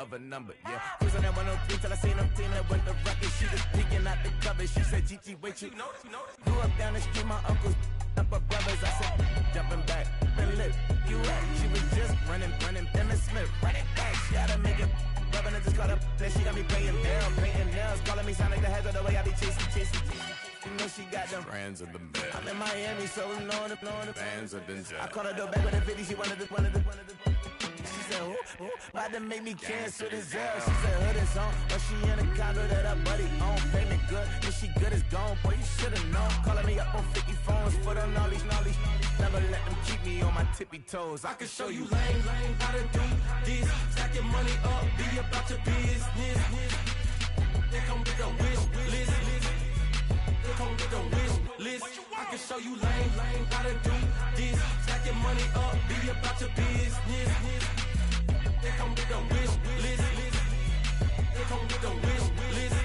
of a number, yeah. Cruising at 103 till I seen them team that went the rocket. She was peeking out the cover. She said, Gigi, wait, you know. Grew up down the street, my uncles up her brothers. I said, jumping back, been lit. You at? She was just running. Emmitt Smith, running back. She had to make it. Rubbing it, just caught up. Then she got me paying down, painting nails. Calling me sound like the heads of the way I be chasing. You know she got them brands of the bed. I'm in Miami, so knowing the bands of the jet. I called her door back with a 50. She wanted the. She said, who? About to make me cancel this L. She said, hood is on, but she in a condo that her buddy own. Payment good, if she good is gone. Boy, you should've known. Calling me up on 50 phones, foot on all these. Never let them keep me on my tippy toes. I can show you lame, how to do this. Stack your money up, be about your business. They come with a wish list. They come with a wish list. I can show you lame, how to do this. Stack your money up, be about your business. They come with a wish list. They come with a wish list.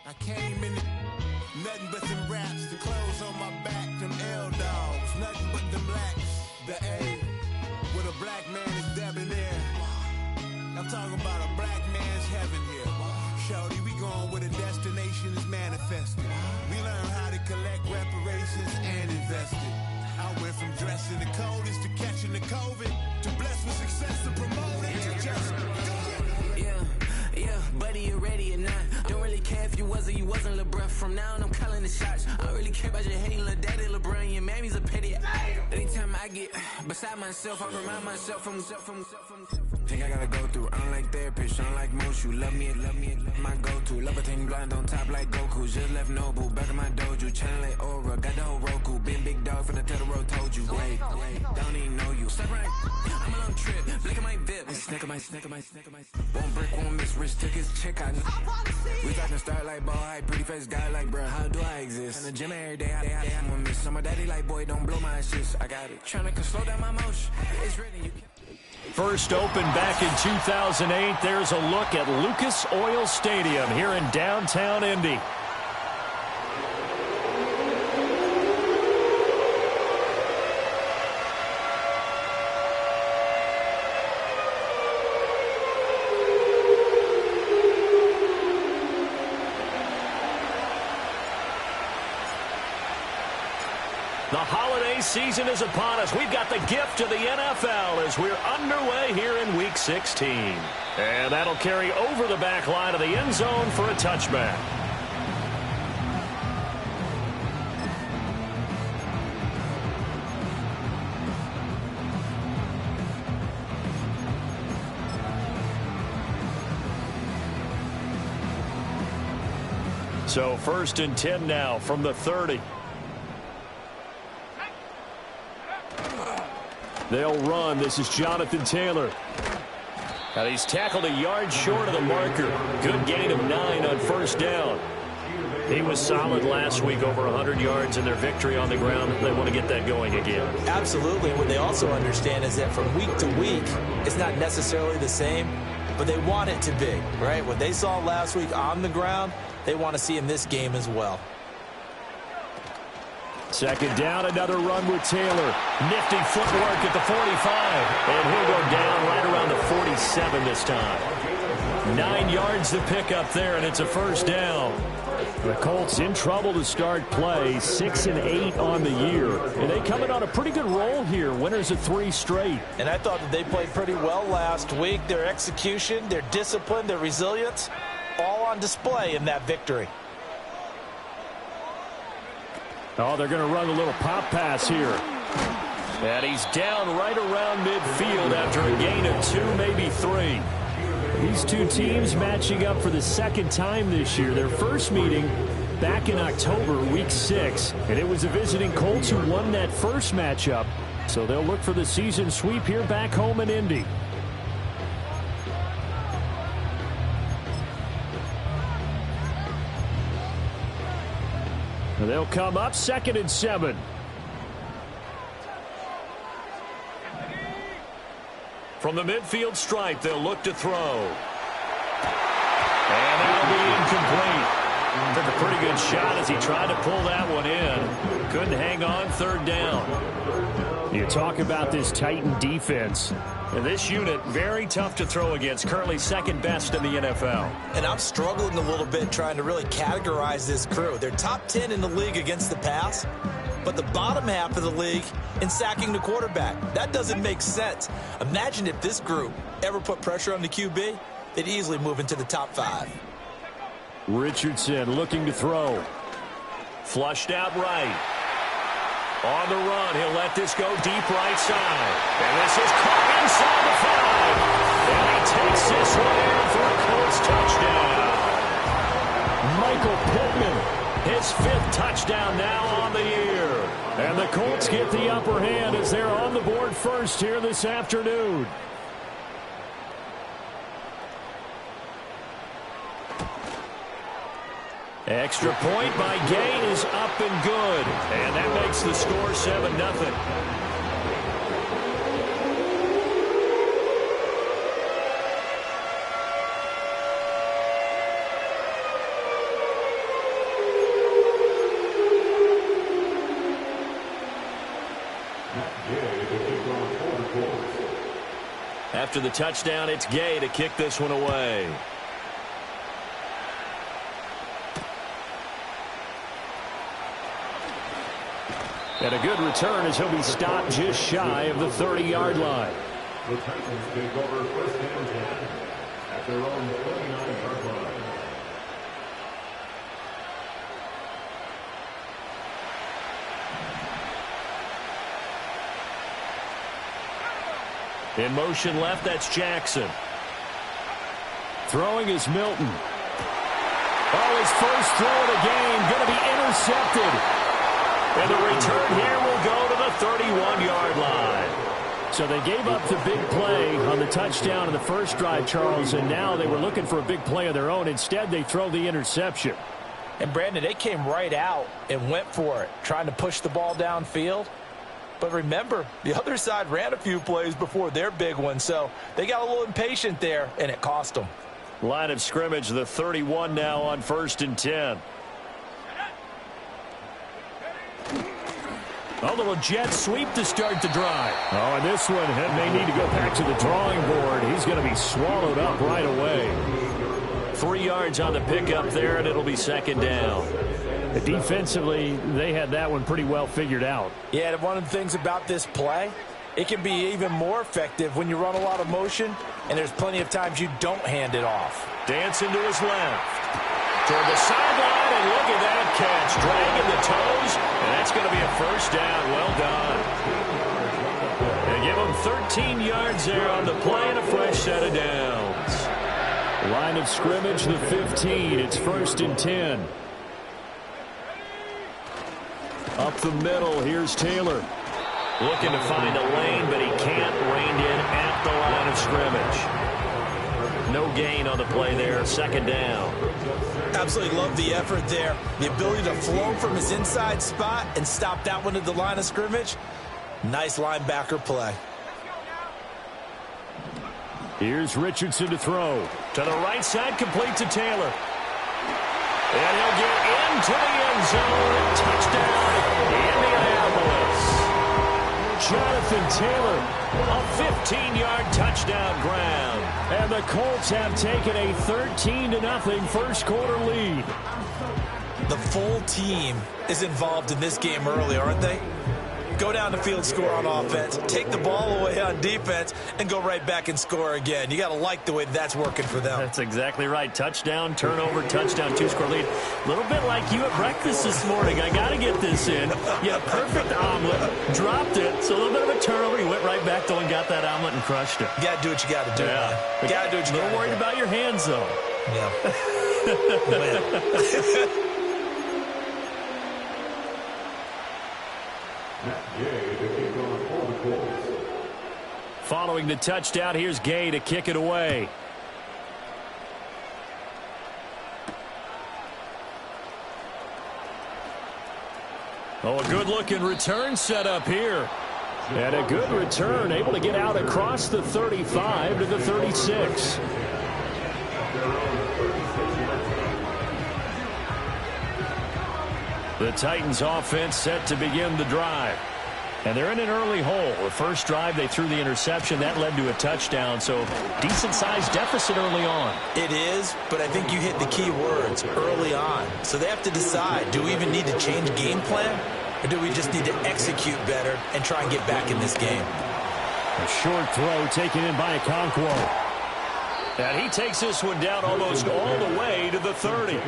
I came in nothing but them raps, the clothes on my back, them L-dogs, nothing but them blacks, the A, with a black man is debonair. I'm talking about a black man's heaven here. Shorty, we going where the destination is manifested. We learn how to collect reparations and invest it. I went from dressing the coldest to catching the COVID, to blessed with success to promote it, to just go. Yeah, buddy, you ready or not? Don't really care if you was or you wasn't, lil' bruh. From now on, I'm calling the shots. I don't really care about your hating, lil' daddy, LeBron. Your mammy's a petty. Anytime I get beside myself, I remind myself from. Think I gotta go through. I don't like therapists, I don't like most. You love me, my go-to. Love a thing blind on top like Goku. Just left Nobu, back in my dojo. Channel like Aura, got the whole Roku. Been big dog for the tell the road told you. Wait, don't even know you. Step right, I'm a long trip. Blick at my VIP. Snicker my. One brick, one miss. Rich took his chick out. We talking start like ball high, pretty face guy like, bruh, how do I exist? In the gym every day, I'm gonna miss. So my daddy like, boy, don't blow my assist. I got it. Trying to slow down my motion. It's written, you can. First opened back in 2008. There's a look at Lucas Oil Stadium here in downtown Indy. The holiday season is upon us. We've got the gift of the NFL as we're underway here in Week 16. And that'll carry over the back line of the end zone for a touchback. So 1st and 10 now from the 30. They'll run. This is Jonathan Taylor. And he's tackled a yard short of the marker. Good gain of 9 on first down. He was solid last week, over 100 yards in their victory on the ground. They want to get that going again. Absolutely. And what they also understand is that from week to week, it's not necessarily the same, but they want it to be, right? What they saw last week on the ground, they want to see in this game as well. Second down, another run with Taylor. Nifty footwork at the 45. And he'll go down right around the 47 this time. 9 yards to pick up there, and it's a first down. The Colts in trouble to start play, 6-8 on the year. And they come in on a pretty good roll here, winners of 3 straight. And I thought that they played pretty well last week. Their execution, their discipline, their resilience, all on display in that victory. Oh, they're going to run a little pop pass here. And he's down right around midfield after a gain of 2, maybe 3. These two teams matching up for the second time this year. Their first meeting back in October, week 6. And it was the visiting Colts who won that first matchup. So they'll look for the season sweep here back home in Indy. And they'll come up 2nd and 7. From the midfield stripe, they'll look to throw. And that'll be incomplete. second shot as he tried to pull that one in. Couldn't hang on, third down. You talk about this Titan defense. And this unit, very tough to throw against, currently second best in the NFL. And I'm struggling a little bit trying to really categorize this crew. They're top 10 in the league against the pass, but the bottom half of the league in sacking the quarterback. That doesn't make sense. Imagine if this group ever put pressure on the QB, they'd easily move into the top 5. Richardson looking to throw. Flushed out right. On the run, he'll let this go deep right side. And this is caught inside the 5. And he takes this one in for a Colts touchdown. Michael Pittman, his 5th touchdown now on the year. And the Colts get the upper hand as they're on the board first here this afternoon. Extra point by Gay is up and good. And that makes the score 7-0. After the touchdown, it's Gay to kick this one away. And a good return as he'll be stopped just shy of the 30-yard line. The Titans take over first and 10 at their own 29-yard line. In motion left, that's Jackson. Throwing is Milton. Oh, his first throw of the game going to be intercepted. And the return here will go to the 31-yard line. So they gave up the big play on the touchdown in the first drive, Charles, and now they were looking for a big play of their own. Instead, they throw the interception. And, Brandon, they came right out and went for it, trying to push the ball downfield. But remember, the other side ran a few plays before their big one, so they got a little impatient there, and it cost them. Line of scrimmage, the 31 now on 1st and 10. A little jet sweep to start the drive. Oh, and this one may need to go back to the drawing board. He's going to be swallowed up right away. 3 yards on the pickup there, and it'll be second down. Defensively, they had that one pretty well figured out. Yeah, and one of the things about this play, it can be even more effective when you run a lot of motion, and there's plenty of times you don't hand it off. Dancing to his left. Toward the sideline, and look at that catch. Dragging the toes, and that's going to be a first down. Well done. They give him 13 yards there on the play and a fresh set of downs. Line of scrimmage, the 15. It's 1st and 10. Up the middle, here's Taylor. Looking to find a lane, but he can't. Reined in at the line of scrimmage. No gain on the play there, second down. Absolutely love the effort there. The ability to flow from his inside spot and stop that one at the line of scrimmage. Nice linebacker play. Here's Richardson to throw. To the right side, complete to Taylor. And he'll get into the end zone. Touchdown, Indianapolis. Jonathan Taylor, a 15-yard touchdown ground. And the Colts have taken a 13-0 first quarter lead. The full team is involved in this game early, aren't they? Go down the field, score on offense, take the ball away on defense, and go right back and score again. You got to like the way that's working for them. That's exactly right. Touchdown, turnover, touchdown, 2-score lead. A little bit like you at breakfast this morning. I got to get this in. Yeah, perfect omelet. Dropped it. So a little bit of a turnover. You went right back, though, and got that omelet and crushed it. You got to do what you got to do. Yeah. You got to do what you got to do. A little worried about your hands, though. Yeah. Following the touchdown, here's Gay to kick it away. Oh, a good-looking return set up here. And a good return, able to get out across the 35 to the 36. The Titans offense set to begin the drive. And they're in an early hole. The first drive, they threw the interception. That led to a touchdown, so decent-sized deficit early on. It is, but I think you hit the key words, early on. So they have to decide, do we even need to change game plan, or do we just need to execute better and try and get back in this game? A short throw taken in by Okonkwo. And he takes this one down almost all the way to the 30.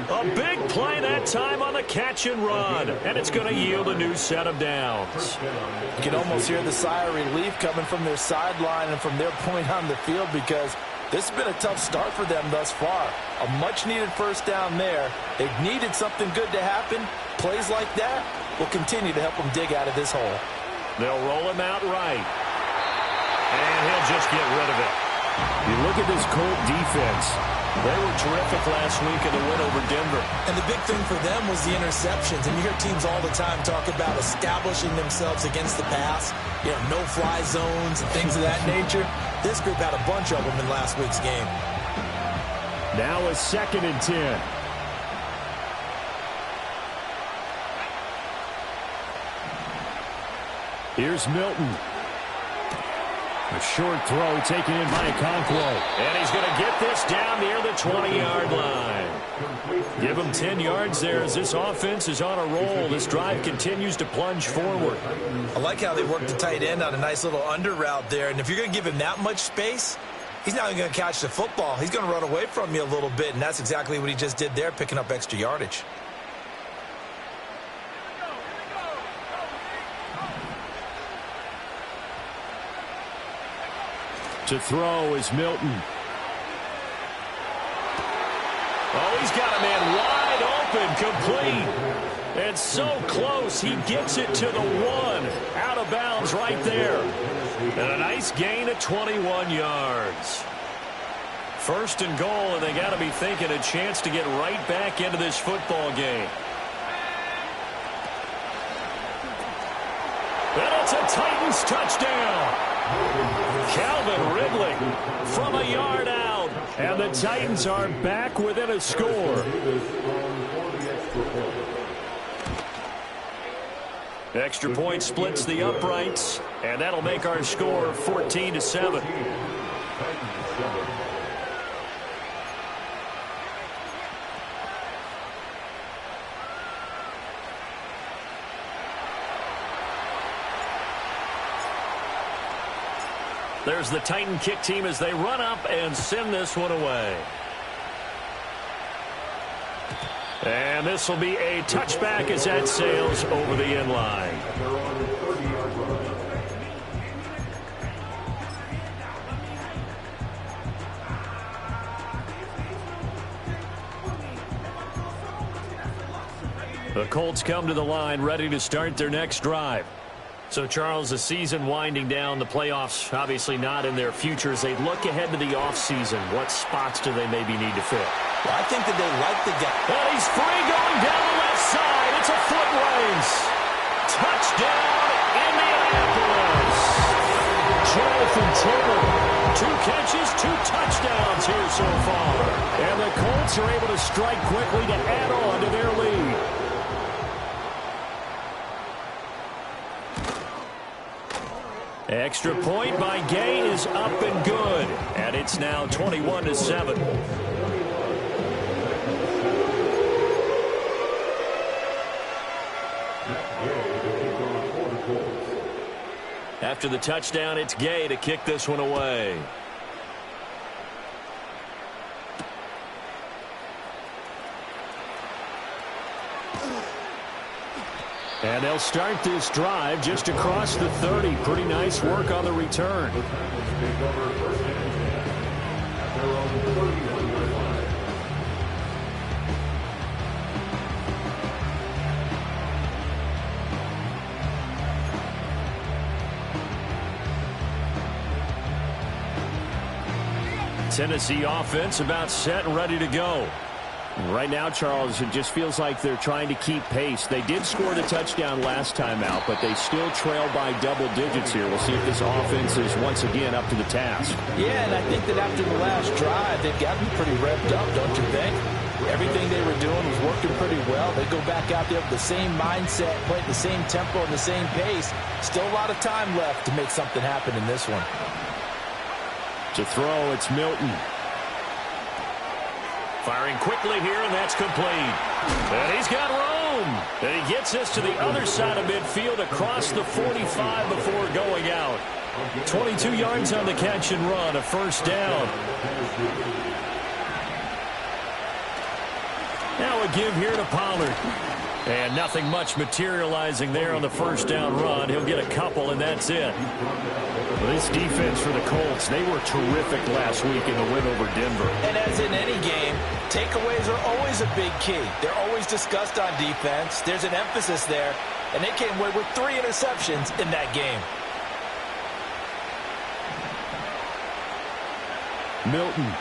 A big play that time on the catch and run. And it's going to yield a new set of downs. You can almost hear the sigh of relief coming from their sideline and from their point on the field, because this has been a tough start for them thus far. A much-needed first down there. They've needed something good to happen. Plays like that will continue to help them dig out of this hole. They'll roll him out right. And he'll just get rid of it. You look at this Colt defense. They were terrific last week in the win over Denver. And the big thing for them was the interceptions. And you hear teams all the time talk about establishing themselves against the pass. You know, no-fly zones and things of that nature. This group had a bunch of them in last week's game. Now a 2nd and 10. Here's Milton. A short throw taken in by Okonkwo. And he's going to get this down near the 20-yard line. Give him 10 yards there as this offense is on a roll. This drive continues to plunge forward. I like how they work the tight end on a nice little under route there. And if you're going to give him that much space, he's not even going to catch the football. He's going to run away from you a little bit, and that's exactly what he just did there, picking up extra yardage. To throw is Milton. Oh, he's got a man wide open, complete. And so close, he gets it to the 1. Out of bounds right there. And a nice gain of 21 yards. 1st and goal, and they got to be thinking a chance to get right back into this football game. And it's a Titans touchdown. Calvin Ridley from a yard out. And the Titans are back within a score. Extra point splits the uprights, and that'll make our score 14-7. There's the Titan kick team as they run up and send this one away. And this will be a touchback as that sails over the end line. The Colts come to the line ready to start their next drive. So, Charles, the season winding down, the playoffs obviously not in their future. As they look ahead to the offseason, what spots do they maybe need to fill? Well, I think that they like the guy. And he's free going down the left side. It's a foot race. Touchdown, Indianapolis. Jonathan Taylor, 2 catches, 2 touchdowns here so far. And the Colts are able to strike quickly to add on to their lead. Extra point by Gay is up and good. And it's now 21-7. After the touchdown, it's Gay to kick this one away. And they'll start this drive just across the 30. Pretty nice work on the return. Tennessee offense about set and ready to go. Right now, Charles, it just feels like they're trying to keep pace. They did score the touchdown last time out, but they still trail by double digits here. We'll see if this offense is once again up to the task. Yeah, and I think that after the last drive, they've gotten pretty revved up, don't you think? Everything they were doing was working working pretty well. They go back out there with the same mindset, play at the same tempo and the same pace. Still a lot of time left to make something happen in this one. To throw, it's Milton. Firing quickly here, and that's complete. And he's got room. And he gets us to the other side of midfield across the 45 before going out. 22 yards on the catch and run, a first down. Now a give here to Pollard. And nothing much materializing there on the first down run. He'll get a couple, and that's it. Well, this defense for the Colts, they were terrific last week in the win over Denver. And as in any game, takeaways are always a big key. They're always discussed on defense. There's an emphasis there, and they came away with 3 interceptions in that game. Milton.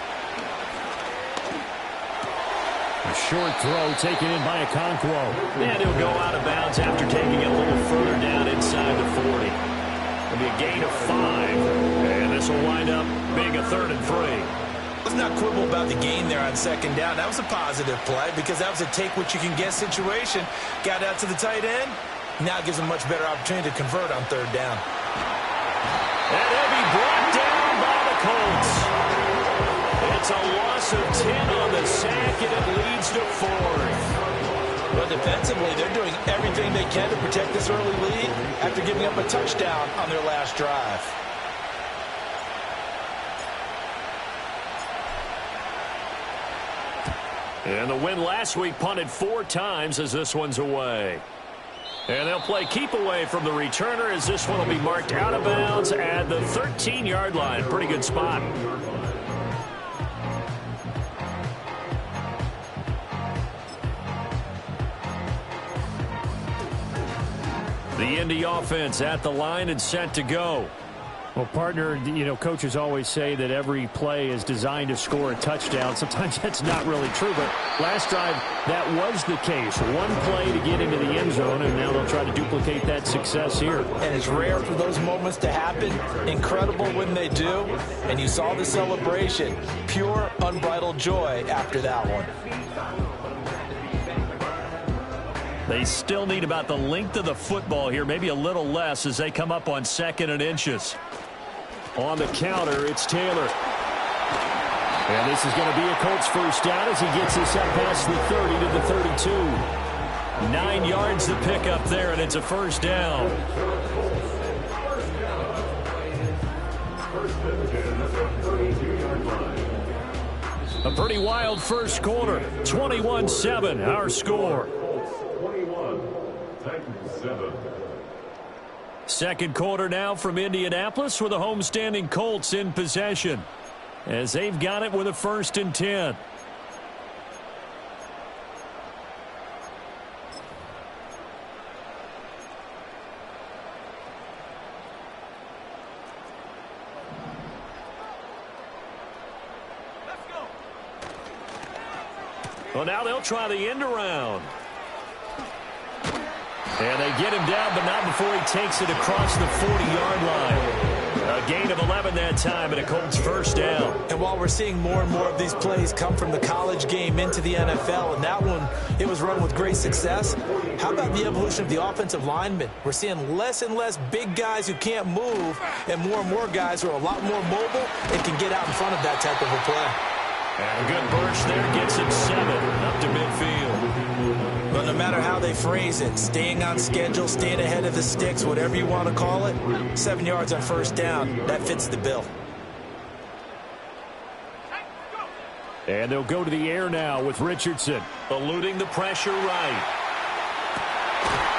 A short throw taken in by Okonkwo. And he'll go out of bounds after taking it a little further down inside the 40. It'll be a gain of 5. And this will wind up being a 3rd and 3. Let's not quibble about the gain there on second down. That was a positive play because that was a take-what-you-can-get situation. Got out to the tight end. Now it gives them a much better opportunity to convert on 3rd down. And he'll be brought down by the Colts. It's a loss of 10 on the sack, and it leads to 4th. Well, defensively, they're doing everything they can to protect this early lead after giving up a touchdown on their last drive. And the win last week punted 4 times as this one's away. And they'll play keep away from the returner as this one will be marked out of bounds at the 13-yard line. Pretty good spot. The Indy offense at the line and set to go. Well, partner, coaches always say that every play is designed to score a touchdown. Sometimes that's not really true, but last drive, that was the case. One play to get into the end zone, and now they'll try to duplicate that success here. And it's rare for those moments to happen. Incredible when they do. And you saw the celebration. Pure, unbridled joy after that one. They still need about the length of the football here, maybe a little less as they come up on 2nd and inches. On the counter, it's Taylor. And this is going to be a Colts first down as he gets this up past the 30 to the 32. 9 yards to pick up there, and it's a first down. A pretty wild first quarter. 21-7, our score. 21-7. Second quarter now from Indianapolis with the homestanding Colts in possession as they've got it with a 1st and 10. Well, now they'll try the end around. And they get him down, but not before he takes it across the 40-yard line. A gain of 11 that time, and a Colts first down. And while we're seeing more and more of these plays come from the college game into the NFL, and that one, it was run with great success, how about the evolution of the offensive linemen? We're seeing less and less big guys who can't move, and more guys who are a lot more mobile and can get out in front of that type of a play. And a good burst there gets him 7 up to midfield. But no matter how they phrase it, staying on schedule, staying ahead of the sticks, whatever you want to call it, 7 yards on first down, that fits the bill. And they'll go to the air now with Richardson, eluding the pressure right.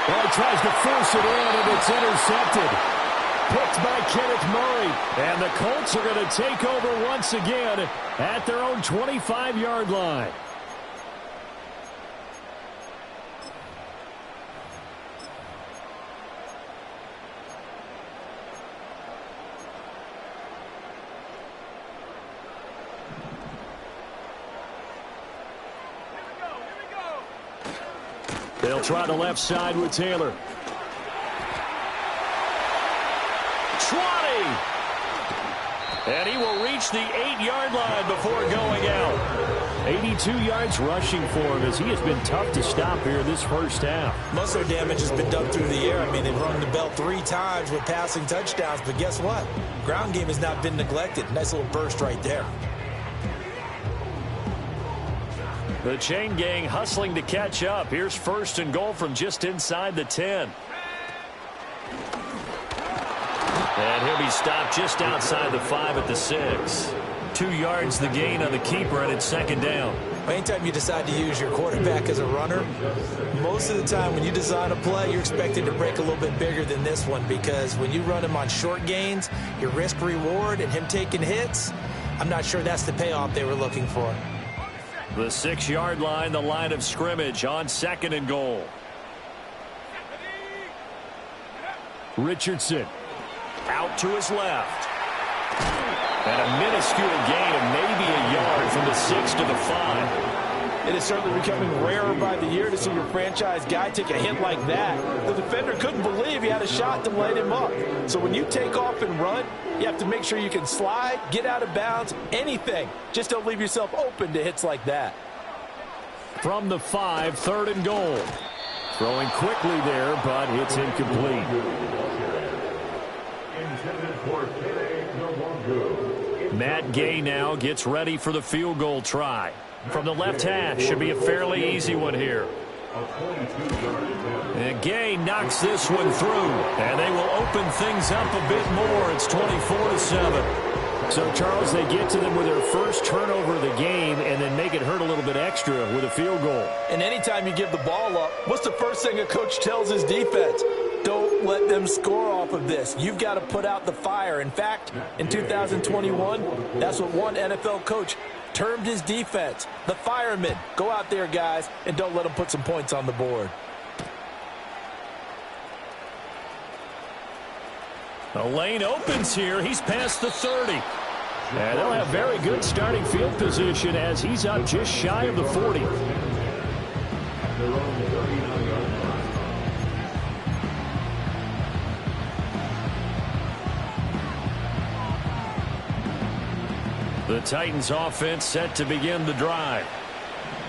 Well, he tries to force it in, and it's intercepted. Picked by Kenneth Murray. And the Colts are going to take over once again at their own 25-yard line. They'll try the left side with Taylor. 20! And he will reach the 8-yard line before going out. 82 yards rushing for him as he has been tough to stop here this first half. Most of their damage has been done through the air. I mean, they've rung the bell 3 times with passing touchdowns, but guess what? Ground game has not been neglected. Nice little burst right there. The chain gang hustling to catch up. Here's first and goal from just inside the 10. And he'll be stopped just outside the 5 at the 6. 2 yards the gain on the keeper, and it's second down. Anytime you decide to use your quarterback as a runner, most of the time when you design a play, you're expected to break a little bit bigger than this one, because when you run him on short gains, your risk-reward and him taking hits, I'm not sure that's the payoff they were looking for. The 6-yard line, the line of scrimmage on second and goal. Richardson out to his left. And a minuscule gain of maybe a yard from the 6 to the 5. It is certainly becoming rarer by the year to see your franchise guy take a hit like that. The defender couldn't believe he had a shot to light him up. So when you take off and run, you have to make sure you can slide, get out of bounds, anything. Just don't leave yourself open to hits like that. From the 5, third and goal. Throwing quickly there, but it's incomplete. Matt Gay now gets ready for the field goal try. From the left hash, should be a fairly easy one here. And Gay knocks this one through, and they will open things up a bit more. It's 24-7. So, Charles, they get to them with their first turnover of the game and then make it hurt a little bit extra with a field goal. And anytime you give the ball up, what's the first thing a coach tells his defense? Don't let them score off of this. You've got to put out the fire. In fact, in 2021, that's what one NFL coach termed his defense. The firemen. Go out there, guys, and don't let them put some points on the board. The lane opens here. He's past the 30. And they'll have very good starting field position as he's up just shy of the 40. The Titans offense set to begin the drive.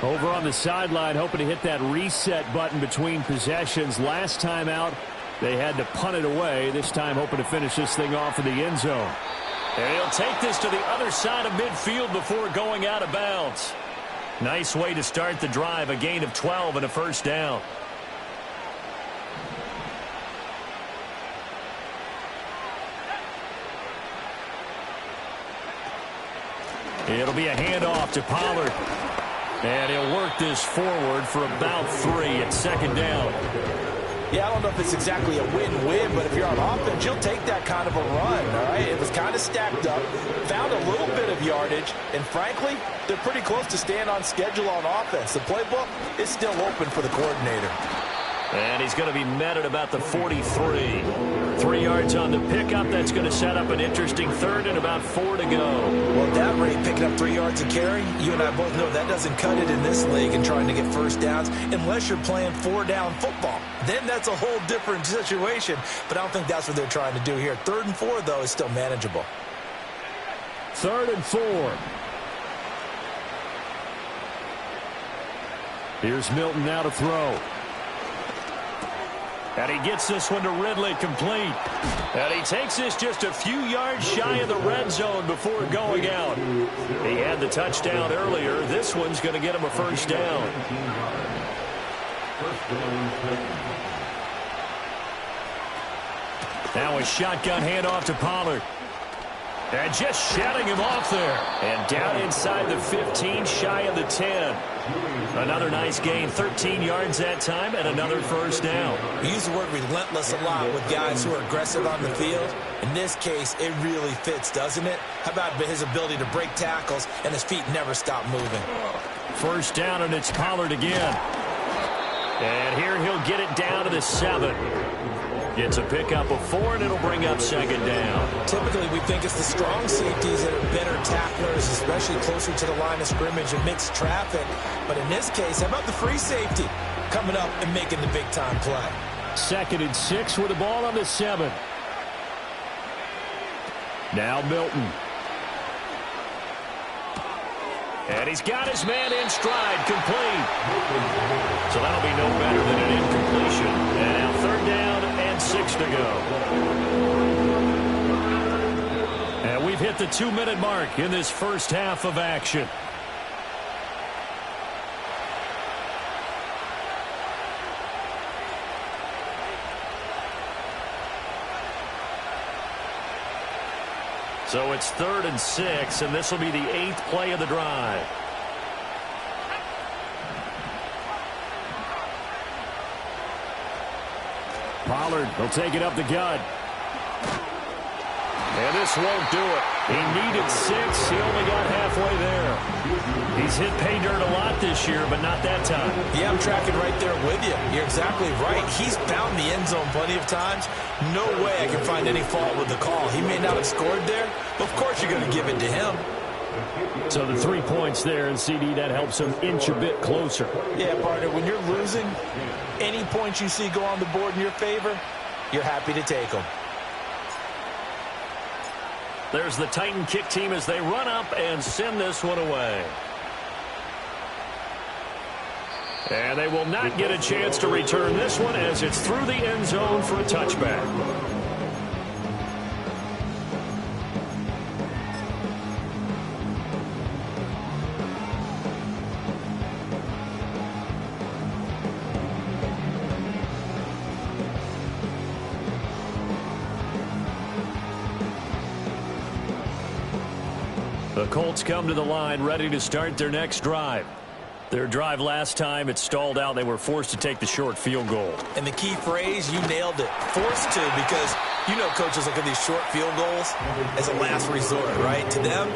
Over on the sideline, hoping to hit that reset button between possessions. Last time out, they had to punt it away. This time hoping to finish this thing off in the end zone. And he'll take this to the other side of midfield before going out of bounds. Nice way to start the drive. A gain of 12 and a first down. It'll be a handoff to Pollard. And he'll work this forward for about 3 at second down. Yeah, I don't know if it's exactly a win-win, but if you're on offense, you'll take that kind of a run, all right? It was kind of stacked up, found a little bit of yardage, and frankly, they're pretty close to staying on schedule on offense. The playbook is still open for the coordinator. And he's going to be met at about the 43. 3 yards on the pickup. That's going to set up an interesting third and about 4 to go. Well, at that rate, picking up 3 yards a carry, you and I both know that doesn't cut it in this league and trying to get first downs unless you're playing 4-down football. Then that's a whole different situation, but I don't think that's what they're trying to do here. 3rd and 4, though, is still manageable. 3rd and 4. Here's Milton now to throw. And he gets this one to Ridley complete. And he takes this just a few yards shy of the red zone before going out. He had the touchdown earlier. This one's going to get him a first down. Now a shotgun handoff to Pollard. And just shutting him off there. And down inside the 15, shy of the 10. Another nice gain, 13 yards that time, and another first down. We use the word relentless a lot with guys who are aggressive on the field. In this case, it really fits, doesn't it? How about his ability to break tackles and his feet never stop moving? First down, and it's Pollard again. And here he'll get it down to the 7. Gets a pickup of 4, and it'll bring up second down. Typically, we think it's the strong safeties that are better tacklers, especially closer to the line of scrimmage amidst traffic. But in this case, how about the free safety coming up and making the big-time play? 2nd and 6 with the ball on the 7. Now Milton. And he's got his man in stride, complete. So that'll be no better than an incompletion. And now 3rd down and 6 to go. And we've hit the 2-minute mark in this first half of action. So it's 3rd and 6, and this will be the 8th play of the drive. Pollard will take it up the gut. And this won't do it. He needed 6. He only got halfway there. He's hit pay dirt a lot this year, but not that time. Yeah, I'm tracking right there with you. You're exactly right. He's found the end zone plenty of times. No way I can find any fault with the call. He may not have scored there, but of course you're going to give it to him. So the 3 points there, and CD, that helps him inch a bit closer. Yeah, partner, when you're losing, any points you see go on the board in your favor, you're happy to take them. There's the Titan kick team as they run up and send this one away. And they will not get a chance to return this one as it's through the end zone for a touchback. The Colts come to the line ready to start their next drive. Their drive last time, it stalled out. They were forced to take the short field goal. And the key phrase, you nailed it. Forced to, because you know coaches look at these short field goals as a last resort, right? To them,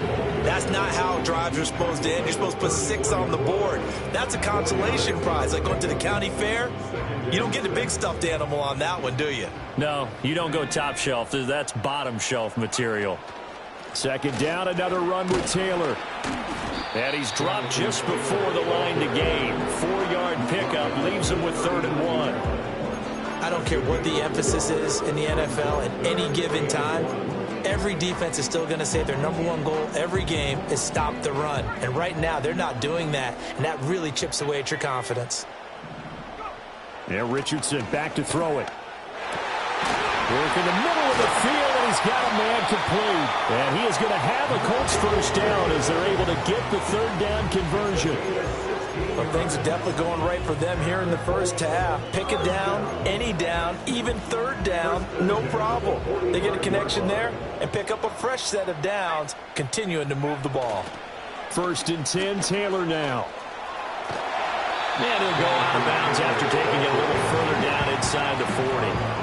that's not how drives are supposed to end. You're supposed to put 6 on the board. That's a consolation prize. Like going to the county fair, you don't get the big stuffed animal on that one, do you? No, you don't go top shelf. That's bottom shelf material. 2nd down, another run with Taylor. And he's dropped just before the line to gain. 4-yard pickup leaves him with 3rd and 1. I don't care what the emphasis is in the NFL at any given time. Every defense is still going to say their #1 goal every game is stop the run. And right now, they're not doing that, and that really chips away at your confidence. Yeah, Richardson back to throw it. Work in the middle of the field, and he's got a man complete. And he is going to have a Colts first down as they're able to get the 3rd down conversion. Well, things are definitely going right for them here in the first half. Pick a down, any down, even 3rd down, no problem. They get a connection there and pick up a fresh set of downs, continuing to move the ball. 1st and 10, Taylor now. And he'll go out of bounds after taking it a little further down inside the 40.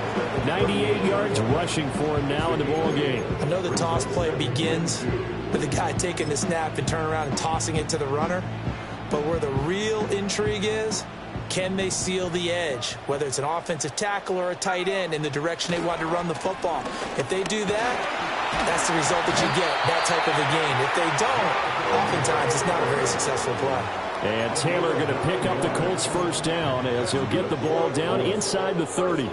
98 yards rushing for him now in the ball game. I know the toss play begins with the guy taking the snap and turning around and tossing it to the runner. But where the real intrigue is, can they seal the edge? Whether it's an offensive tackle or a tight end in the direction they want to run the football. If they do that, that's the result that you get, that type of a game. If they don't, oftentimes it's not a very successful play. And Taylor going to pick up the Colts first down as he'll get the ball down inside the 30.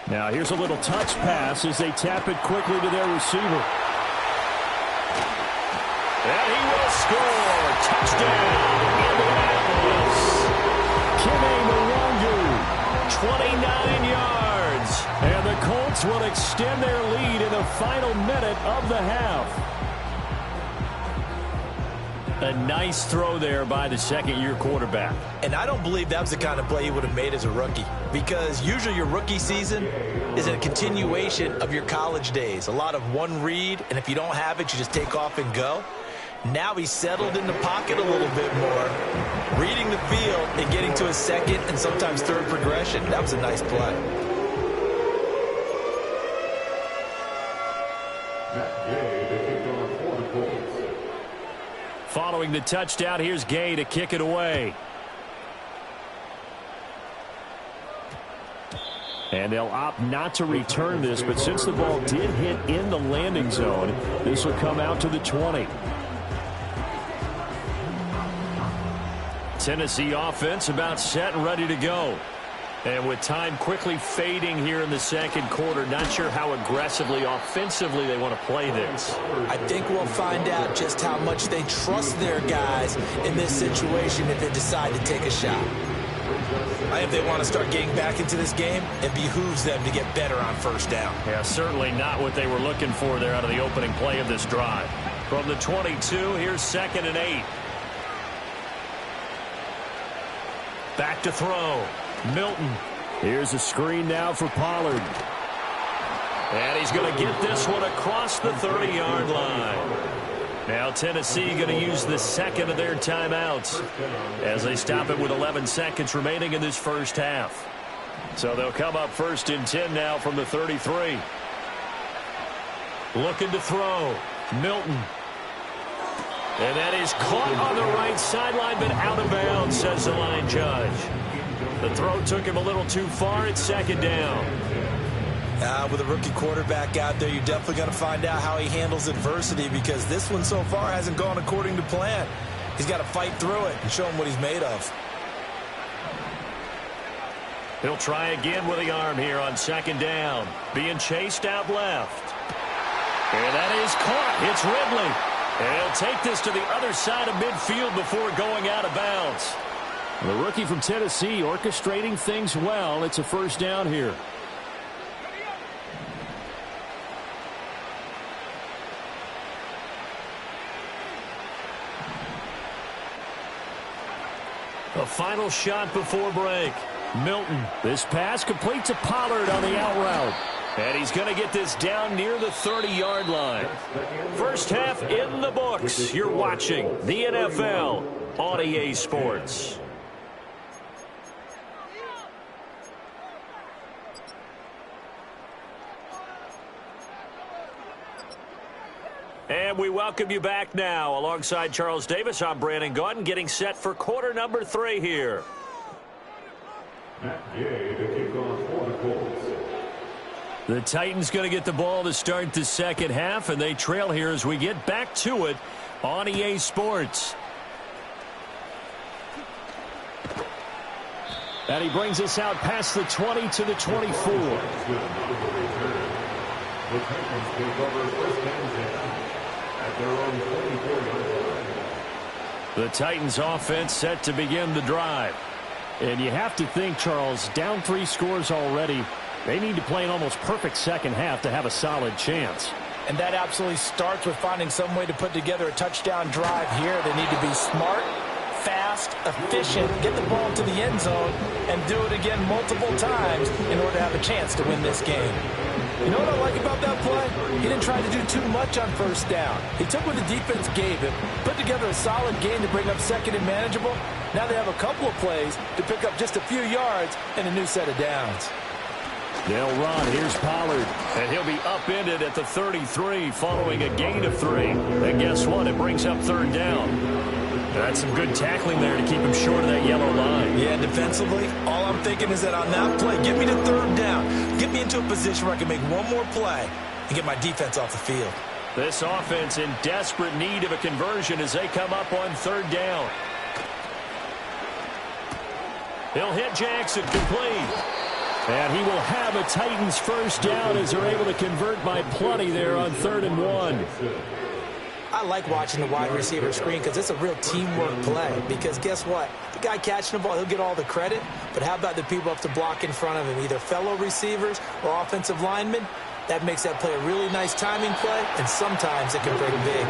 Now here's a little touch pass as they tap it quickly to their receiver. And he will score. Touchdown, Indianapolis. Kime Mwangu, 29 yards. And the Colts will extend their lead in the final minute of the half. A nice throw there by the 2nd-year quarterback. And I don't believe that was the kind of play he would have made as a rookie, because usually your rookie season is a continuation of your college days. A lot of one read, and if you don't have it, you just take off and go. Now he's settled in the pocket a little bit more, reading the field and getting to his 2nd and sometimes 3rd progression. That was a nice play. Following the touchdown, here's Gay to kick it away. And they'll opt not to return this, but since the ball did hit in the landing zone, this will come out to the 20. Tennessee offense about set and ready to go. And with time quickly fading here in the second quarter, not sure how aggressively, offensively they want to play this. I think we'll find out just how much they trust their guys in this situation if they decide to take a shot. If they want to start getting back into this game, it behooves them to get better on first down. Yeah, certainly not what they were looking for there out of the opening play of this drive. From the 22, here's 2nd and 8. Back to throw. Milton. Here's a screen now for Pollard. And he's going to get this one across the 30-yard line. Now Tennessee going to use the second of their timeouts as they stop it with 11 seconds remaining in this first half. So they'll come up 1st and 10 now from the 33. Looking to throw. Milton. And that is caught on the right sideline, but out of bounds, says the line judge. The throw took him a little too far. It's 2nd down. With a rookie quarterback out there, you're definitely going to find out how he handles adversity, because this one so far hasn't gone according to plan. He's got to fight through it and show him what he's made of. He'll try again with the arm here on 2nd down. Being chased out left. And that is caught. It's Ridley. And he'll take this to the other side of midfield before going out of bounds. The rookie from Tennessee orchestrating things well. It's a 1st down here. A final shot before break. Milton. This pass complete to Pollard on the out route. And he's going to get this down near the 30-yard line. First half in the books. You're watching the NFL on EA Sports. And we welcome you back now. Alongside Charles Davis, I'm Brandon Gaudin, getting set for quarter number 3 here. The Titans going to get the ball to start the second half, and they trail here as we get back to it on EA Sports. And he brings us out past the 20 to the 24. The Titans take over 1st and 10 at their own 24-yard line. The Titans offense set to begin the drive. And you have to think, Charles, down 3 scores already. They need to play an almost perfect second half to have a solid chance. And that absolutely starts with finding some way to put together a touchdown drive here. They need to be smart, fast, efficient, get the ball to the end zone, and do it again multiple times in order to have a chance to win this game. You know what I like about that play? He didn't try to do too much on 1st down. He took what the defense gave him, put together a solid game to bring up 2nd and manageable. Now they have a couple of plays to pick up just a few yards and a new set of downs. They'll run. Here's Pollard. And he'll be upended at the 33 following a gain of 3. And guess what? It brings up 3rd down. That's some good tackling there to keep him short of that yellow line. Yeah, defensively, all I'm thinking is that on that play, get me to 3rd down. Get me into a position where I can make one more play and get my defense off the field. This offense in desperate need of a conversion as they come up on 3rd down. He'll hit Jackson complete. And he will have a Titans 1st down as they're able to convert by plenty there on 3rd and 1. I like watching the wide receiver screen because it's a real teamwork play. Because guess what? The guy catching the ball, he'll get all the credit. But how about the people up to block in front of him, either fellow receivers or offensive linemen? That makes that play a really nice timing play, and sometimes it can break big.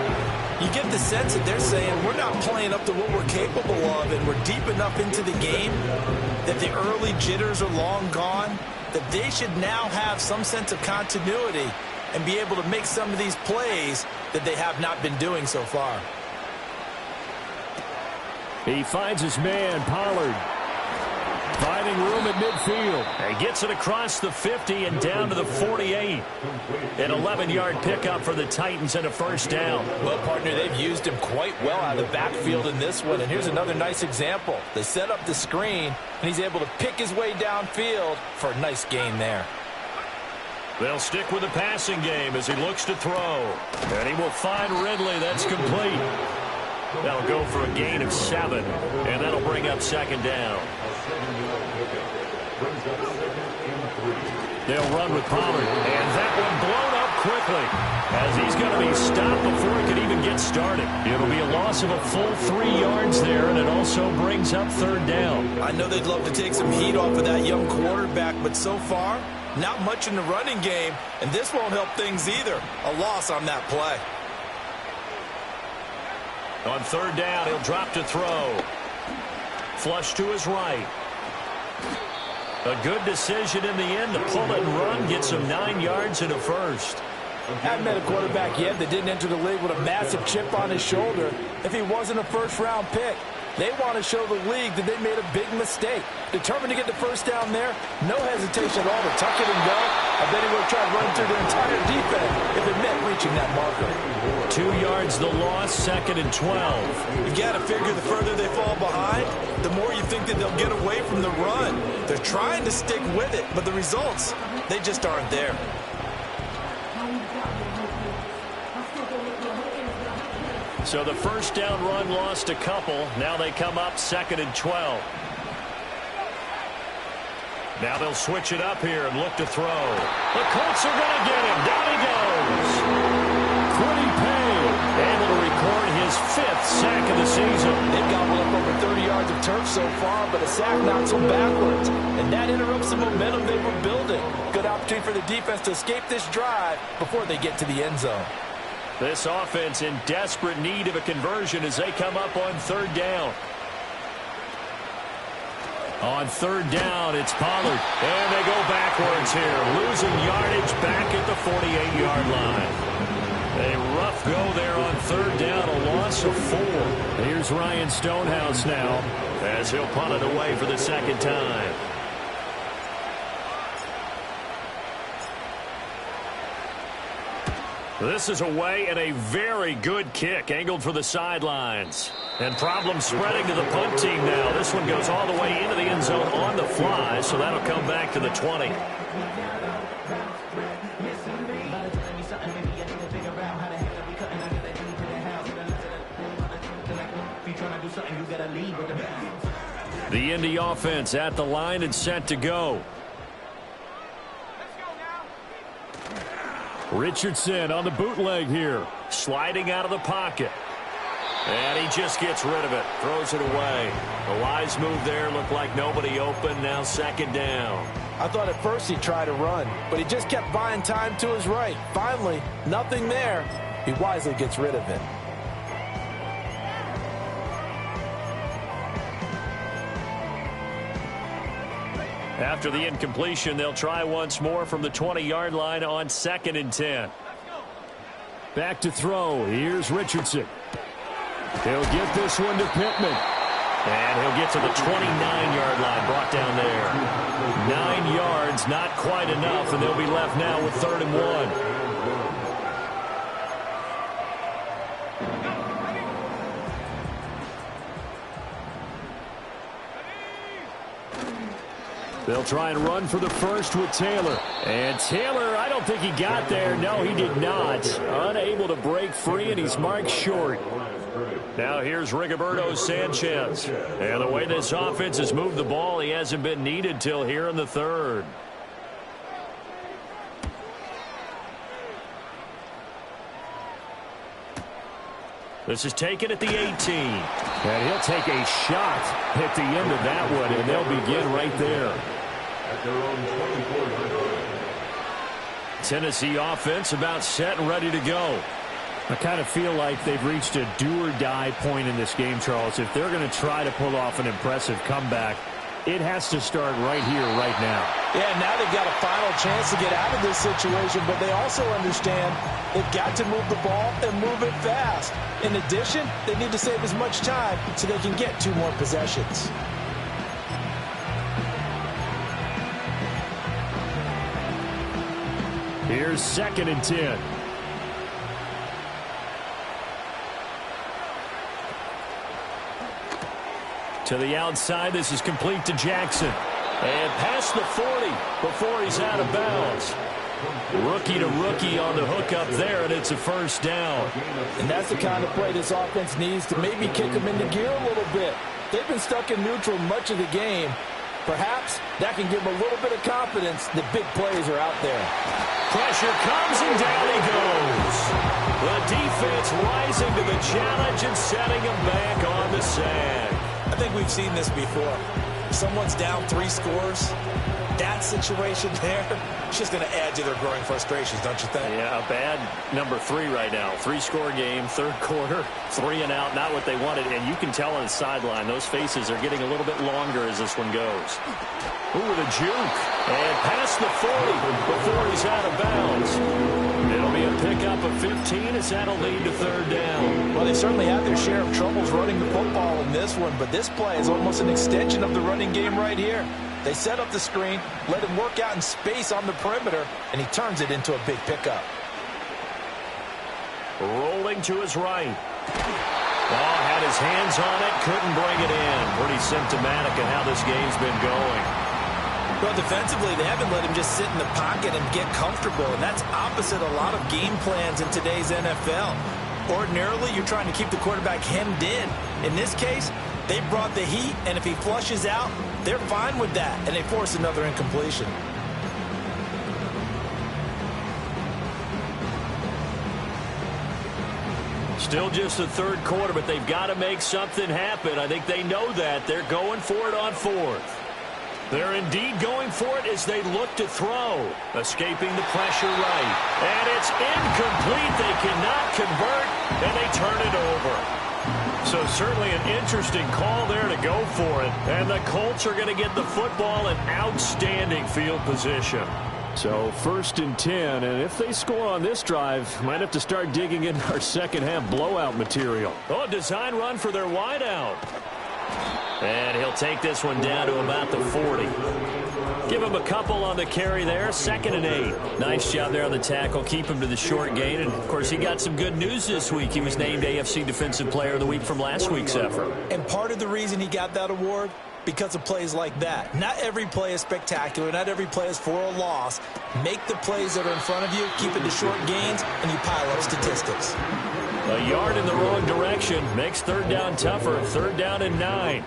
You get the sense that they're saying we're not playing up to what we're capable of, and we're deep enough into the game that the early jitters are long gone, that they should now have some sense of continuity and be able to make some of these plays that they have not been doing so far. He finds his man, Pollard. Finding room at midfield. And gets it across the 50 and down to the 48. An 11-yard pickup for the Titans and a 1st down. Well, partner, they've used him quite well out of the backfield in this one. And here's another nice example. They set up the screen, and he's able to pick his way downfield for a nice gain there. They'll stick with the passing game as he looks to throw. And he will find Ridley. That's complete. That'll go for a gain of 7, and that'll bring up 2nd down. brings up 2nd and 3. They'll run with Pollard, and that one blown up quickly as he's going to be stopped before he could even get started. It'll be a loss of a full 3 yards there, and it also brings up 3rd down. I know they'd love to take some heat off of that young quarterback, but so far, not much in the running game, and this won't help things either. A loss on that play. On 3rd down, he'll drop to throw. Flush to his right. A good decision in the end to pull it and run, get some 9 yards and a first. Haven't met a quarterback yet that didn't enter the league with a massive chip on his shoulder if he wasn't a first-round pick. They want to show the league that they made a big mistake. Determined to get the first down there, no hesitation at all to tuck it and go. I bet he would have tried running through the entire defense if it meant reaching that marker. 2 yards the loss, 2nd and 12. You got to figure the further they fall behind, the more you think that they'll get away from the run. They're trying to stick with it, but the results, they just aren't there. So the first down run lost a couple. Now they come up 2nd and 12. Now they'll switch it up here and look to throw. The Colts are going to get him. Down he goes. Quiddy Pay able to record his 5th sack of the season. They've gobbled up over 30 yards of turf so far, but a sack knocks them backwards. And that interrupts the momentum they were building. Good opportunity for the defense to escape this drive before they get to the end zone. This offense in desperate need of a conversion as they come up on 3rd down. On 3rd down, it's Pollard. And they go backwards here, losing yardage back at the 48-yard line. A rough go there on 3rd down, a loss of 4. Here's Ryan Stonehouse now as he'll punt it away for the 2nd time. This is away and a very good kick angled for the sidelines. And problems spreading to the punt team now. This one goes all the way into the end zone on the fly, so that'll come back to the 20. The Indy offense at the line and set to go. Richardson on the bootleg here. Sliding out of the pocket. And he just gets rid of it. Throws it away. A wise move there. Looked like nobody open. Now 2nd down. I thought at first he'd try to run, but he just kept buying time to his right. Finally, nothing there. He wisely gets rid of it. After the incompletion, they'll try once more from the 20-yard line on 2nd and 10. Back to throw. Here's Richardson. He'll get this one to Pittman. And he'll get to the 29-yard line, brought down there. 9 yards, not quite enough, and they'll be left now with 3rd and 1. They'll try and run for the first with Taylor. And Taylor, I don't think he got there. No, he did not. Unable to break free, and he's marked short. Now here's Rigoberto Sanchez. And the way this offense has moved the ball, he hasn't been needed till here in the 3rd. This is taken at the 18. And he'll take a shot at the end of that one, and they'll begin right there. At their own 24-yard. Tennessee offense about set and ready to go. I kind of feel like they've reached a do-or-die point in this game, Charles. If they're going to try to pull off an impressive comeback, it has to start right here, right now. Yeah, now they've got a final chance to get out of this situation, but they also understand they've got to move the ball and move it fast. In addition, they need to save as much time so they can get 2 more possessions. Here's 2nd and 10. To the outside, this is complete to Jackson. And past the 40 before he's out of bounds. Rookie to rookie on the hookup there, and it's a first down. And that's the kind of play this offense needs to maybe kick them into gear a little bit. They've been stuck in neutral much of the game. Perhaps that can give him a little bit of confidence that big plays are out there. Pressure comes and down he goes. The defense rising to the challenge and setting him back on the sag. I think we've seen this before. Someone's down 3 scores. That situation there, it's just going to add to their growing frustrations, don't you think? Yeah, a bad number 3 right now. 3-score game, third quarter, 3 and out, not what they wanted. And you can tell on the sideline, those faces are getting a little bit longer as this one goes. Ooh, with a juke. And past the 40 before he's out of bounds. It'll be a pickup of 15 as that'll lead to third down. Well, they certainly had their share of troubles running the football in this one, but this play is almost an extension of the running game right here. They set up the screen, let him work out in space on the perimeter, and he turns it into a big pickup. Rolling to his right. Oh, had his hands on it, couldn't bring it in. Pretty symptomatic of how this game's been going. Well, defensively, they haven't let him just sit in the pocket and get comfortable, and that's opposite a lot of game plans in today's NFL. Ordinarily, you're trying to keep the quarterback hemmed in. In this case, they brought the heat, and if he flushes out, they're fine with that, and they force another incompletion. Still just the third quarter, but they've got to make something happen. I think they know that. They're going for it on fourth. They're indeed going for it as they look to throw. Escaping the pressure right. And it's incomplete. They cannot convert, and they turn it over. So certainly an interesting call there to go for it. And the Colts are going to get the football in outstanding field position. So 1st and 10, and if they score on this drive, might have to start digging in our second half blowout material. Oh, a design run for their wideout. And he'll take this one down to about the 40. Give him a couple on the carry there. 2nd and 8. Nice job there on the tackle. Keep him to the short gain. And, of course, he got some good news this week. He was named AFC Defensive Player of the Week from last week's effort. And part of the reason he got that award, because of plays like that. Not every play is spectacular. Not every play is for a loss. Make the plays that are in front of you, keep it to short gains, and you pile up statistics. A yard in the wrong direction makes third down tougher. 3rd down and 9.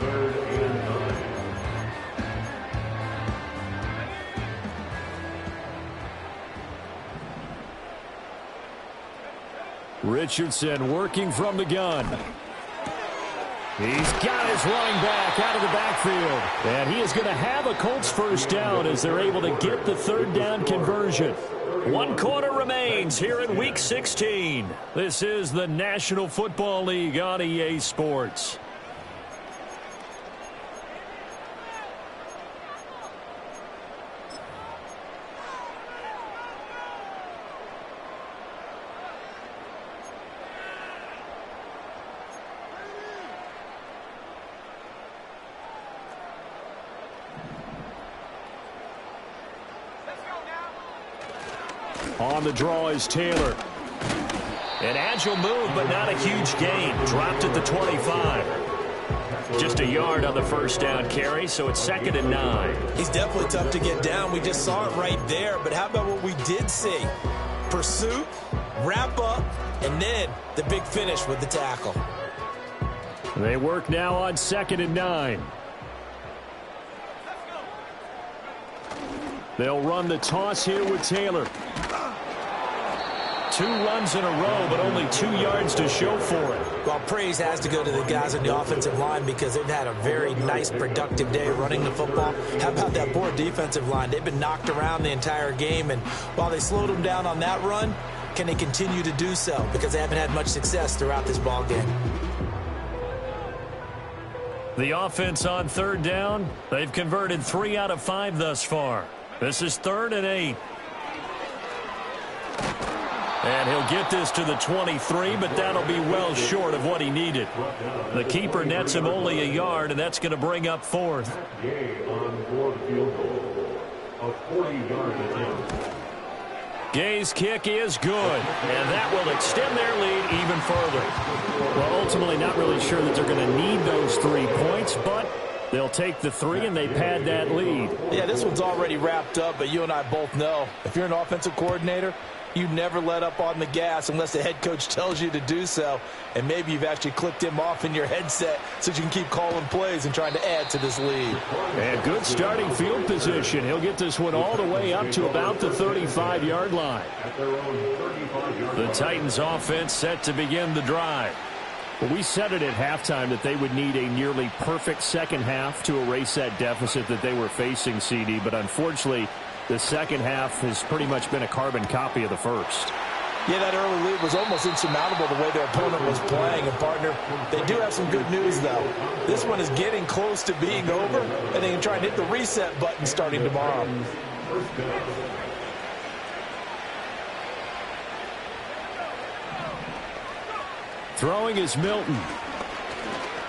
Richardson working from the gun. He's got his running back out of the backfield. And he is going to have a Colts first down as they're able to get the third down conversion. 1 quarter remains here in Week 16. This is the National Football League on EA Sports. On the draw is Taylor. An agile move, but not a huge gain. Dropped at the 25. Just a yard on the first down carry, so it's 2nd and 9. He's definitely tough to get down. We just saw it right there. But how about what we did see? Pursuit, wrap up, and then the big finish with the tackle. They work now on 2nd and 9. They'll run the toss here with Taylor. 2 runs in a row, but only 2 yards to show for it. Well, praise has to go to the guys on the offensive line because they've had a very nice, productive day running the football. How about that poor defensive line? They've been knocked around the entire game, and while they slowed them down on that run, can they continue to do so? Because they haven't had much success throughout this ball game. The offense on 3rd down, they've converted 3 out of 5 thus far. This is 3rd and 8. And he'll get this to the 23, but that'll be well short of what he needed. The keeper nets him only a yard, and that's going to bring up 4th. Gay's kick is good, and that will extend their lead even further. Well, ultimately not really sure that they're going to need those 3 points, but they'll take the 3 and they pad that lead. Yeah, this one's already wrapped up, but you and I both know if you're an offensive coordinator, You never let up on the gas unless the head coach tells you to do so. And maybe you've actually clicked him off in your headset so you can keep calling plays and trying to add to this lead. And good starting field position. He'll get this one all the way up to about the 35-yard line. The Titans offense set to begin the drive. Well, we said it at halftime that they would need a nearly perfect second half to erase that deficit that they were facing, CD. But unfortunately, the second half has pretty much been a carbon copy of the first. Yeah, that early lead was almost insurmountable the way their opponent was playing. And, partner, they do have some good news, though. This one is getting close to being over, and they can try and hit the reset button starting tomorrow. Throwing is Milton.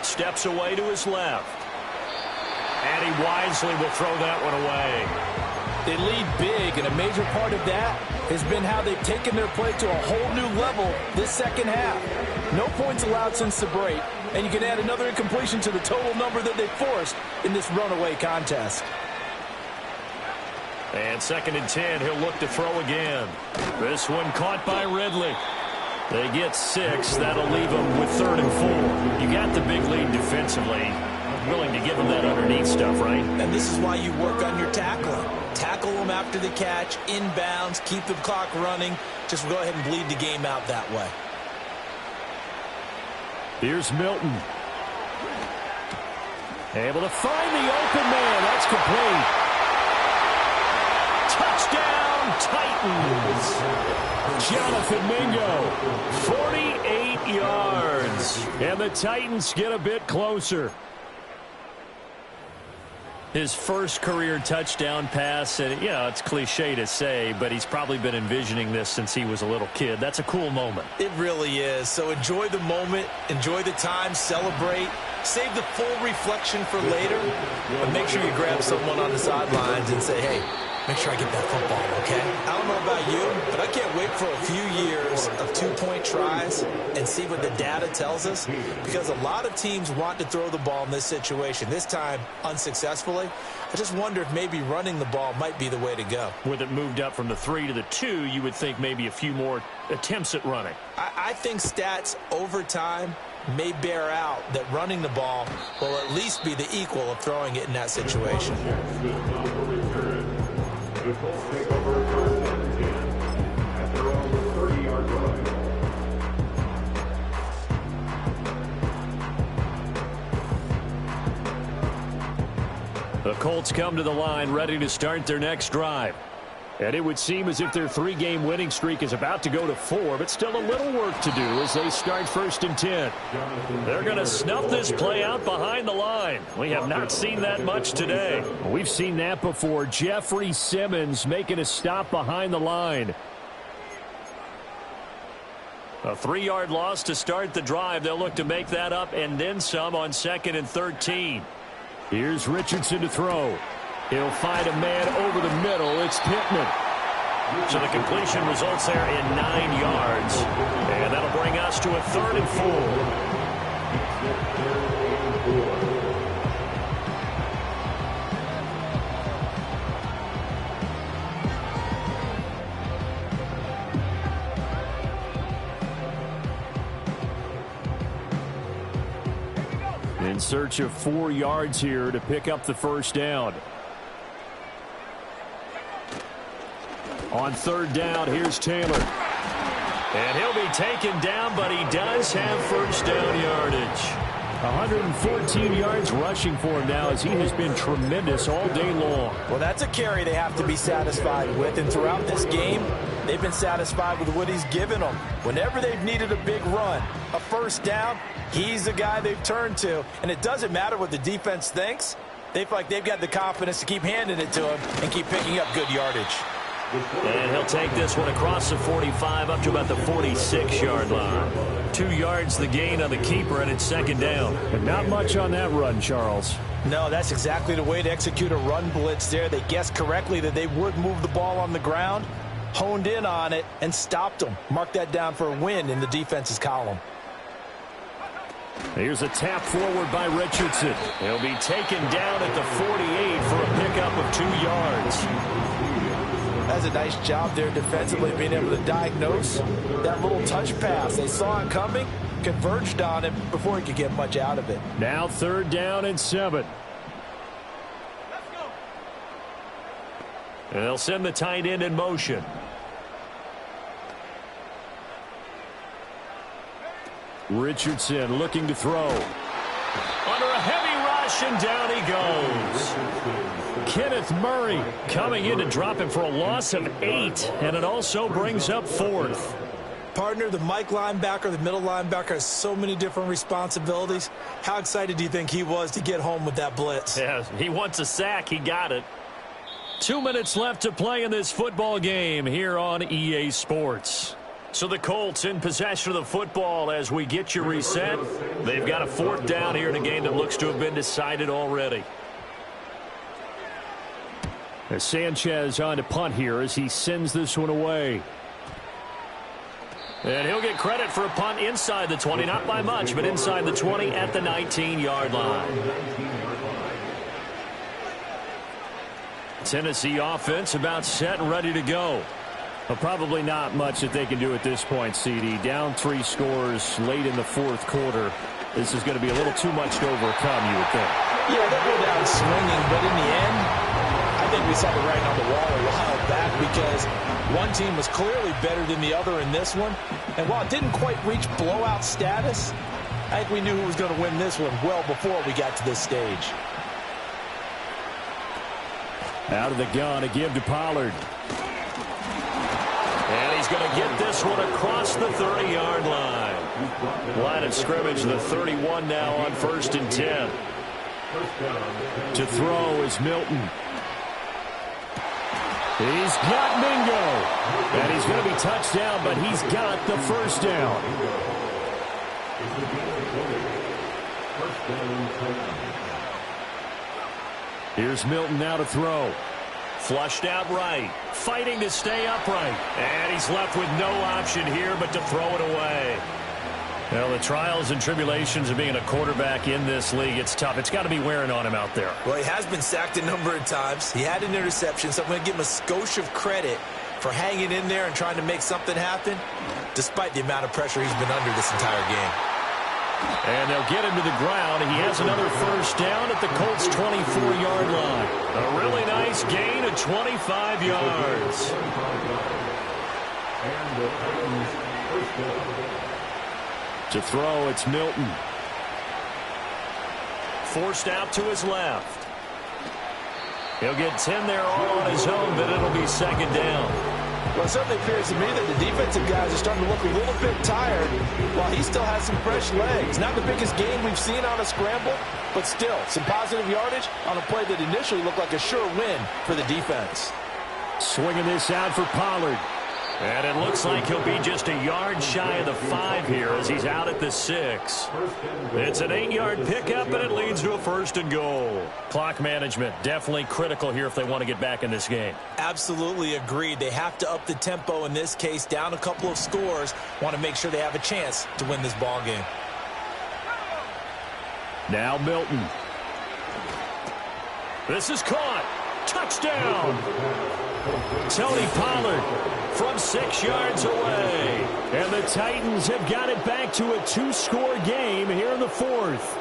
Steps away to his left. And he wisely will throw that one away. They lead big, and a major part of that has been how they've taken their play to a whole new level this second half. No points allowed since the break, and you can add another incompletion to the total number that they forced in this runaway contest. And 2nd and 10, he'll look to throw again. This one caught by Ridley. They get 6. That'll leave them with 3rd and 4. You got the big lead defensively. Willing to give them that underneath stuff, right? And this is why you work on your tackling. Tackle them after the catch, inbounds, keep the clock running. Just go ahead and bleed the game out that way. Here's Milton. Able to find the open man. That's complete. Touchdown, Titans. Jonathan Mingo, 48 yards. And the Titans get a bit closer. His first career touchdown pass, and, it's cliche to say, but he's probably been envisioning this since he was a little kid. That's a cool moment. It really is. So enjoy the moment, enjoy the time, celebrate, save the full reflection for later, but make sure you grab someone on the sidelines and say, hey, make sure I get that football, okay? I don't know about you, but I can't wait for a few years of 2-point tries and see what the data tells us, because a lot of teams want to throw the ball in this situation, this time unsuccessfully. I just wonder if maybe running the ball might be the way to go. With it moved up from the 3 to the 2, you would think maybe a few more attempts at running. I think stats over time may bear out that running the ball will at least be the equal of throwing it in that situation. The Colts take over 1st and 10 at their own 30-yard line. The Colts come to the line ready to start their next drive. And it would seem as if their 3-game winning streak is about to go to 4, but still a little work to do as they start 1st and 10. They're going to snuff this play out behind the line. We have not seen that much today. We've seen that before. Jeffrey Simmons making a stop behind the line. A 3-yard loss to start the drive. They'll look to make that up and then some on 2nd and 13. Here's Richardson to throw. He'll find a man over the middle. It's Pittman. So the completion results there in 9 yards. And that'll bring us to a 3rd and 4. In search of 4 yards here to pick up the first down. On 3rd down, here's Taylor. And he'll be taken down, but he does have first down yardage. 114 yards rushing for him now as he has been tremendous all day long. Well, that's a carry they have to be satisfied with. And throughout this game, they've been satisfied with what he's given them. Whenever they've needed a big run, a first down, he's the guy they've turned to. And it doesn't matter what the defense thinks. They feel like they've got the confidence to keep handing it to him and keep picking up good yardage. And he'll take this one across the 45 up to about the 46-yard line. 2 yards the gain on the keeper, and it's 2nd down. And not much on that run, Charles. No, that's exactly the way to execute a run blitz there. They guessed correctly that they would move the ball on the ground, honed in on it, and stopped them. Mark that down for a win in the defense's column. Here's a tap forward by Richardson. He'll be taken down at the 48 for a pickup of 2 yards. That's a nice job there defensively, being able to diagnose that little touch pass. They saw it coming, converged on him before he could get much out of it. Now 3rd down and 7. And they'll send the tight end in motion. Richardson looking to throw. Under a heavy rush, and down he goes. Kenneth Murray coming in to drop him for a loss of 8, and it also brings up 4th. Partner, the Mike linebacker, the middle linebacker, has so many different responsibilities. How excited do you think he was to get home with that blitz? Yeah, he wants a sack. He got it. 2 minutes left to play in this football game here on EA Sports. So the Colts in possession of the football as we get you reset. They've got a 4th down here in a game that looks to have been decided already. As Sanchez on to punt here as he sends this one away. And he'll get credit for a punt inside the 20, not by much, but inside the 20 at the 19-yard line. Tennessee offense about set and ready to go. Well, probably not much that they can do at this point, CD. Down 3 scores late in the 4th quarter. This is going to be a little too much to overcome, you would think. Yeah, they'll go down swinging, but in the end, I think we saw the writing on the wall a while back because one team was clearly better than the other in this one. And while it didn't quite reach blowout status, I think we knew who was going to win this one well before we got to this stage. Out of the gun, a give to Pollard. And he's going to get this one across the 30-yard line. Line of scrimmage, the 31 now on 1st and 10. To throw is Milton. He's got Mingo. And he's going to be touched down, but he's got the 1st down. Here's Milton now to throw. Flushed out right. Fighting to stay upright. And he's left with no option here but to throw it away. Well, the trials and tribulations of being a quarterback in this league, it's tough. It's got to be wearing on him out there. Well, he has been sacked a number of times. He had an interception, so I'm going to give him a skosh of credit for hanging in there and trying to make something happen, despite the amount of pressure he's been under this entire game. And they'll get him to the ground. He has another 1st down at the Colts' 24-yard line. A really nice gain of 25 yards. To throw, it's Milton. Forced out to his left. He'll get 10 there all on his own, but it'll be 2nd down. Well, it certainly appears to me that the defensive guys are starting to look a little bit tired while he still has some fresh legs. Not the biggest game we've seen on a scramble, but still some positive yardage on a play that initially looked like a sure win for the defense. Swinging this out for Pollard. And it looks like he'll be just a yard shy of the 5 here as he's out at the 6. It's an 8-yard pickup, and it leads to a 1st and goal. Clock management definitely critical here if they want to get back in this game. Absolutely agreed. They have to up the tempo in this case, down a couple of scores. Want to make sure they have a chance to win this ball game. Now Milton. This is caught. Touchdown. Tony Pollard from 6 yards away. And the Titans have got it back to a 2-score game here in the 4th.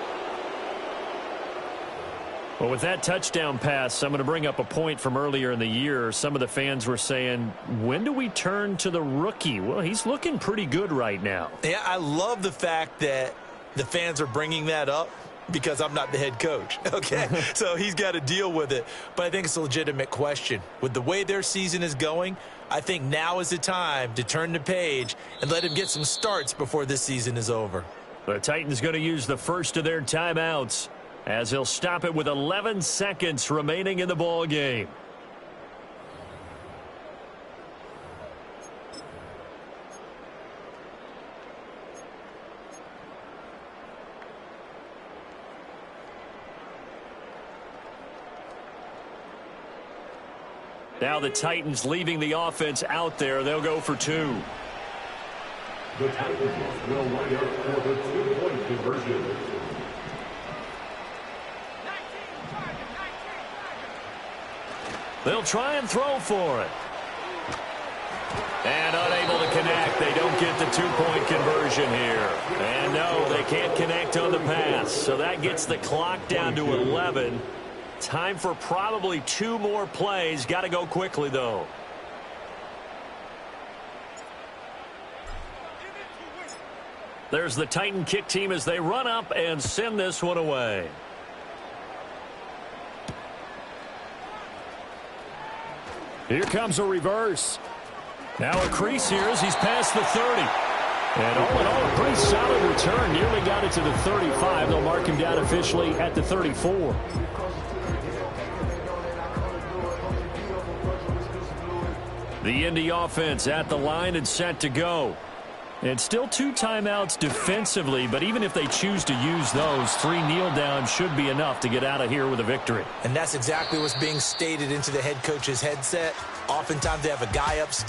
Well, with that touchdown pass, I'm going to bring up a point from earlier in the year. Some of the fans were saying, when do we turn to the rookie? Well, he's looking pretty good right now. Yeah, I love the fact that the fans are bringing that up because I'm not the head coach, okay? So he's got to deal with it. But I think it's a legitimate question. With the way their season is going, I think now is the time to turn the page and let him get some starts before this season is over. The Titans going to use the first of their timeouts as he'll stop it with 11 seconds remaining in the ball game. Now the Titans leaving the offense out there. They'll go for 2. The Titans will line up for the 2-point conversion. They'll try and throw for it. And unable to connect. They don't get the two-point conversion here. And no, they can't connect on the pass. So that gets the clock down to 11. Time for probably 2 more plays. Got to go quickly, though. There's the Titan kick team as they run up and send this one away. Here comes a reverse. Now a crease here as he's past the 30. And all in all, a pretty solid return. Nearly got it to the 35. They'll mark him down officially at the 34. The Indy offense at the line and set to go. And still 2 timeouts defensively, but even if they choose to use those, 3 kneel downs should be enough to get out of here with a victory. And that's exactly what's being stated into the head coach's headset. Oftentimes they have a guy up